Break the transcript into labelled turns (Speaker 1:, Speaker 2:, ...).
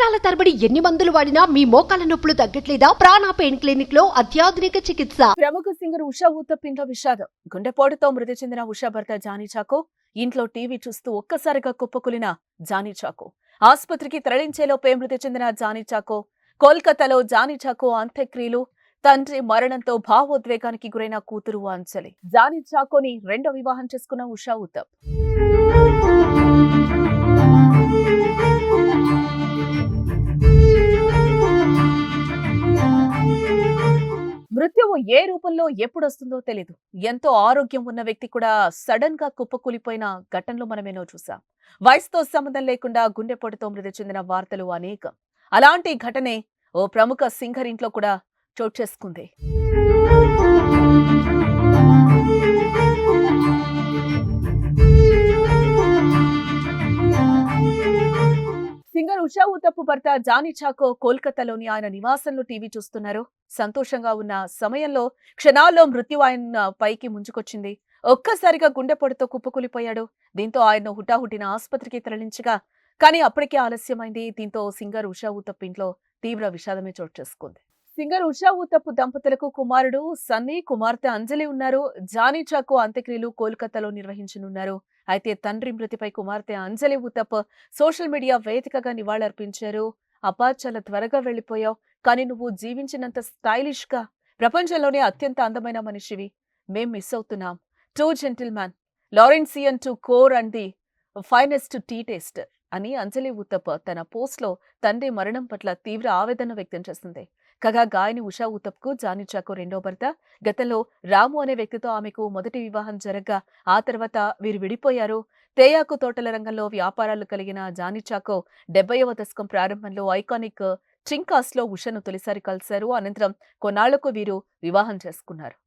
Speaker 1: సంవత్సరాల తరబడి ఎన్ని మందులు వాడినా మీ మోకాల నొప్పులు తగ్గట్లేదా? ప్రాణ పెయిన్ క్లినిక్ లో అత్యాధునిక చికిత్స.
Speaker 2: ప్రముఖ సింగర్ ఉషా ఊతప్పింట్లో విషాదం. గుండెపోటుతో మృతి చెందిన ఉషా భర్త జానీ చాకో ఇంట్లో టీవీ చూస్తూ ఒక్కసారిగా కుప్పకూలిన జానీ చాకో ఆసుపత్రికి తరలించేలోపే మృతి చెందిన జానీ చాకో కోల్కతాలో జానీ చాకో అంత్యక్రియలు. తండ్రి మరణంతో భావోద్వేగానికి గురైన కూతురు అంజలి. జానీ చాకోని రెండో వివాహం చేసుకున్న ఉషా ఊతప్ మృత్యువు ఏ రూపంలో ఎప్పుడొస్తుందో తెలీదు. ఎంతో ఆరోగ్యం ఉన్న వ్యక్తి కూడా సడన్ గా కుప్పకూలిపోయిన ఘటనలు మనమేనో చూసాం. వయసుతో సంబంధం లేకుండా గుండెపోటుతో మృతి చెందిన వార్తలు అనేకం. అలాంటి ఘటనే ఓ ప్రముఖ సింగర్ ఇంట్లో కూడా చోటు చేసుకుంది. సింగర్ ఉషా ఊతప్ భర్త జానీ చాకో కోల్కతాలోని ఆయన నివాసంలో టీవీ చూస్తున్నారు. సంతోషంగా ఉన్న సమయంలో క్షణాల్లో మృత్యు ఆయన పైకి ముంచుకొచ్చింది. ఒక్కసారిగా గుండెపోటుతో కుప్పకూలిపోయాడు. దీంతో ఆయన హుటాహుటిన ఆసుపత్రికి తరలించగా కానీ అప్పటికే ఆలస్యమైంది. దీంతో సింగర్ ఉషా ఊతప్ ఇంట్లో తీవ్ర విషాదమే చోటు చేసుకుంది. సింగర్ ఉషా ఊతప్ దంపతులకు కుమారుడు సన్నీ, కుమార్తె అంజలి ఉన్నారు. జానీ చాకో అంత్యక్రియలు కోల్కతాలో నిర్వహించనున్నారు. అయితే తండ్రి మృతిపై కుమార్తె అంజలి ఊతప్ సోషల్ మీడియా వేదికగా నివాళులర్పించారు. అబ్బా, చాలా త్వరగా వెళ్లిపోయావు, కానీ నువ్వు జీవించినంత స్టైలిష్ గా ప్రపంచంలోనే అత్యంత అందమైన మనిషివి. మేం మిస్ అవుతున్నాం. To gentleman, Lawrencian to core and the finest tea taste అని అంజలి ఊతప్ తన పోస్ట్ లో తండ్రి మరణం పట్ల తీవ్ర ఆవేదన వ్యక్తం చేసింది. కాగా గాయని ఉషా ఊతప్ కు జానీ చాకో రెండో భర్త. గతంలో రాము అనే వ్యక్తితో ఆమెకు మొదటి వివాహం జరగ్గా ఆ తర్వాత వీరు విడిపోయారు. తేయాకు తోటల రంగంలో వ్యాపారాలు కలిగిన జానీ చాకో 70వ దశకం ప్రారంభంలో ఐకానిక్ చింకాస్ లో ఉషను తొలిసారి కలిశారు. అనంతరం కొన్నాళ్లకు వీరు వివాహం చేసుకున్నారు.